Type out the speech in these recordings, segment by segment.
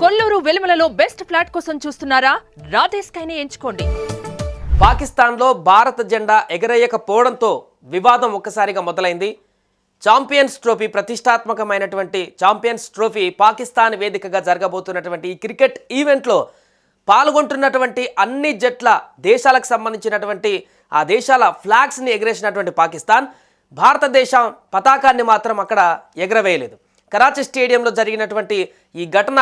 Kolluru వెలుమలలో best flat కోసం చూస్తున్నారా? రాధే స్కైని ఎంచుకోండి. పాకిస్తాన్లో భారత జెండా ఎగరేయకపోవడంతో వివాదం ఒక్కసారిగా మొదలైంది. ఛాంపియన్స్ ట్రోఫీ, ప్రతిష్టాత్మకమైనటువంటి ఛాంపియన్స్ ట్రోఫీ పాకిస్తాన్ వేదికగా జరగబోతున్నటువంటి ఈ క్రికెట్ ఈవెంట్లో పాల్గొంటున్నటువంటి అన్ని జట్ల దేశాలకు సంబంధించినటువంటి ఆ దేశాల ఫ్లాగ్స్ని ఎగరేసినటువంటి పాకిస్తాన్ భారతదేశ పతాకాన్ని మాత్రం అక్కడ ఎగరవేయలేదు. కరాచీ స్టేడియంలో జరిగినటువంటి ఈ ఘటన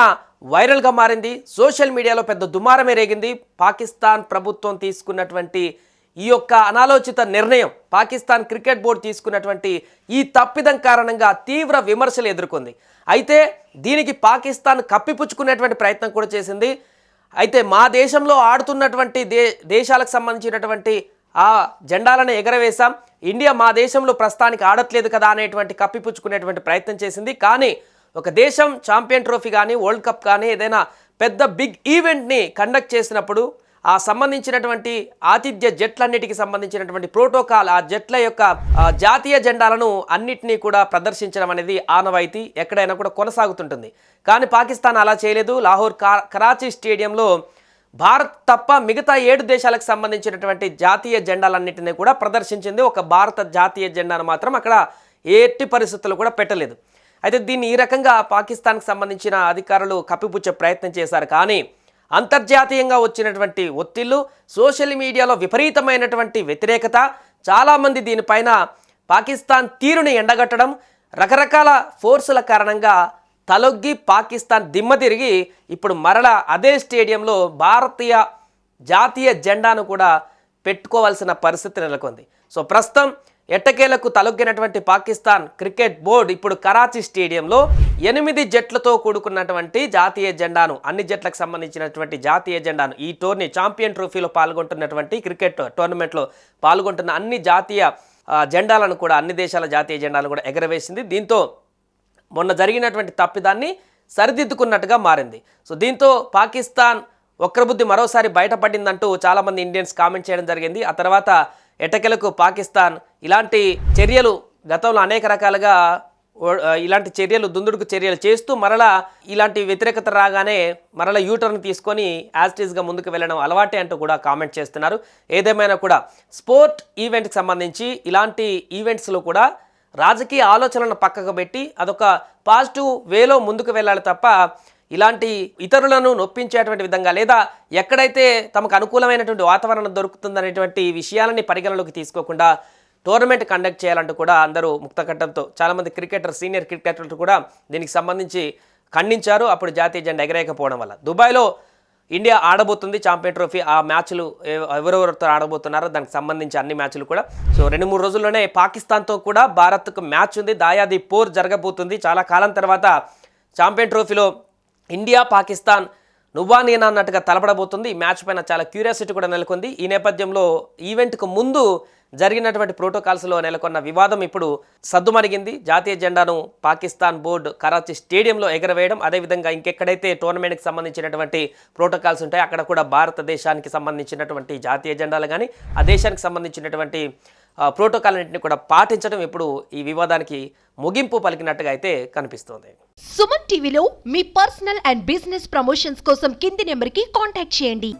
వైరల్గా మారింది. సోషల్ మీడియాలో పెద్ద దుమారమే రేగింది. పాకిస్తాన్ ప్రభుత్వం తీసుకున్నటువంటి ఈ యొక్క అనాలోచిత నిర్ణయం, పాకిస్తాన్ క్రికెట్ బోర్డు తీసుకున్నటువంటి ఈ తప్పిదం కారణంగా తీవ్ర విమర్శలు ఎదుర్కొంది. అయితే దీనికి పాకిస్తాన్ కప్పిపుచ్చుకునేటువంటి ప్రయత్నం కూడా చేసింది. అయితే మా దేశంలో ఆడుతున్నటువంటి దేశాలకు సంబంధించినటువంటి ఆ జెండాలను ఎగరవేశాం, ఇండియా మా దేశంలో ప్రస్తుతానికి ఆడట్లేదు కదా అనేటువంటి కప్పిపుచ్చుకునేటువంటి ప్రయత్నం చేసింది. కానీ ఒక దేశం ఛాంపియన్ ట్రోఫీ కానీ, వరల్డ్ కప్ కానీ, ఏదైనా పెద్ద బిగ్ ఈవెంట్ని కండక్ట్ చేసినప్పుడు ఆ సంబంధించినటువంటి ఆతిథ్య జట్లన్నిటికి సంబంధించినటువంటి ప్రోటోకాల్, ఆ జట్ల యొక్క జాతీయ జెండాలను అన్నిటినీ కూడా ప్రదర్శించడం అనేది ఆనవాయితీ ఎక్కడైనా కూడా కొనసాగుతుంటుంది. కానీ పాకిస్తాన్ అలా చేయలేదు. లాహోర్ కరాచీ స్టేడియంలో భారత్ తప్ప మిగతా 7 దేశాలకు సంబంధించినటువంటి జాతీయ జెండాలన్నింటినీ కూడా ప్రదర్శించింది. ఒక భారత జాతీయ జెండాను మాత్రం అక్కడ ఎట్టి పరిస్థితుల్లో కూడా పెట్టలేదు. అయితే దీన్ని ఈ రకంగా పాకిస్తాన్కి సంబంధించిన అధికారులు కప్పిపుచ్చే ప్రయత్నం చేశారు. కానీ అంతర్జాతీయంగా వచ్చినటువంటి ఒత్తిళ్లు, సోషల్ మీడియాలో విపరీతమైనటువంటి వ్యతిరేకత, చాలామంది దీనిపైన పాకిస్తాన్ తీరుని ఎండగట్టడం, రకరకాల ఫోర్సుల కారణంగా తలొగ్గి పాకిస్తాన్ దిమ్మ తిరిగి ఇప్పుడు మరలా అదే స్టేడియంలో భారతీయ జాతీయ జెండాను కూడా పెట్టుకోవాల్సిన పరిస్థితి నెలకొంది. సో ప్రస్తుతం ఎట్టకేలకు తలొగ్గినటువంటి పాకిస్తాన్ క్రికెట్ బోర్డు ఇప్పుడు కరాచీ స్టేడియంలో 8 జట్లతో కూడుకున్నటువంటి జాతీయ జెండాను, అన్ని జట్లకు సంబంధించినటువంటి జాతీయ జెండాను, ఈ టోర్నీ ఛాంపియన్ ట్రోఫీలో పాల్గొంటున్నటువంటి క్రికెట్ టోర్నమెంట్లో పాల్గొంటున్న అన్ని జాతీయ జెండాలను కూడా, అన్ని దేశాల జాతీయ జెండాలను కూడా ఎగరవేసింది. దీంతో మొన్న జరిగినటువంటి తప్పిదాన్ని సరిదిద్దుకున్నట్టుగా మారింది. సో దీంతో పాకిస్తాన్ వక్రబుద్ధి మరోసారి బయటపడిందంటూ చాలామంది ఇండియన్స్ కామెంట్ చేయడం జరిగింది. ఆ తర్వాత ఎట్టకేలకు పాకిస్తాన్ ఇలాంటి చర్యలు గతంలో అనేక రకాలుగా ఇలాంటి చర్యలు, దుందుడుకు చర్యలు చేస్తూ మరలా ఇలాంటి వ్యతిరేకత రాగానే మరలా యూటర్న్ తీసుకొని యాజ్టీస్గా ముందుకు వెళ్ళడం అలవాటే అంటూ కూడా కామెంట్ చేస్తున్నారు. ఏదేమైనా కూడా స్పోర్ట్ ఈవెంట్కి సంబంధించి ఇలాంటి ఈవెంట్స్లో కూడా రాజకీయ ఆలోచనలను పక్కకు పెట్టి అదొక పాజిటివ్ వేలో ముందుకు వెళ్ళాలి తప్ప ఇలాంటి ఇతరులను నొప్పించేటువంటి విధంగా, లేదా ఎక్కడైతే తమకు అనుకూలమైనటువంటి వాతావరణం దొరుకుతుందనేటువంటి విషయాలని పరిగణలోకి తీసుకోకుండా టోర్నమెంట్ కండక్ట్ చేయాలంటూ కూడా అందరూ ముక్తకంఠంతో చాలామంది సీనియర్ క్రికెటర్లు కూడా దీనికి సంబంధించి ఖండించారు. అప్పుడు జాతీయ జెండా ఎగరేయకపోవడం వల్ల. దుబాయ్లో ఇండియా ఆడబోతుంది ఛాంపియన్ ట్రోఫీ. ఆ మ్యాచ్లు ఎవరెవరితో ఆడబోతున్నారో దానికి సంబంధించి అన్ని మ్యాచ్లు కూడా. సో 2-3 రోజుల్లోనే పాకిస్తాన్తో కూడా భారత్కు మ్యాచ్ ఉంది. దాయాది పోర్ జరగబోతుంది. చాలా కాలం తర్వాత ఛాంపియన్ ట్రోఫీలో ఇండియా పాకిస్తాన్ నువ్వా నేనా అన్నట్టుగా తలపడబోతుంది. ఈ మ్యాచ్ పైన చాలా క్యూరియాసిటీ కూడా నెలకొంది. ఈ నేపథ్యంలో ఈవెంట్కు ముందు జరిగినటువంటి ప్రోటోకాల్స్లో నెలకొన్న వివాదం ఇప్పుడు సద్దుమణిగింది. జాతీయ జెండాను పాకిస్తాన్ బోర్డు కరాచీ స్టేడియంలో ఎగరవేయడం, అదేవిధంగా ఇంకెక్కడైతే టోర్నమెంట్కి సంబంధించినటువంటి ప్రోటోకాల్స్ ఉంటాయో అక్కడ కూడా భారతదేశానికి సంబంధించినటువంటి జాతీయ జెండాలు కానీ, ఆ దేశానికి సంబంధించినటువంటి ప్రోటోకాల్ అన్నింటినీ కూడా పాటించడం ఇప్పుడు ఈ వివాదానికి ముగింపు పలికినట్టుగా అయితే కనిపిస్తోంది. సుమన్ టీవీలో మీ పర్సనల్ అండ్ బిజినెస్ ప్రమోషన్స్ కోసం కింది నెంబర్కి కాంటాక్ట్ చేయండి.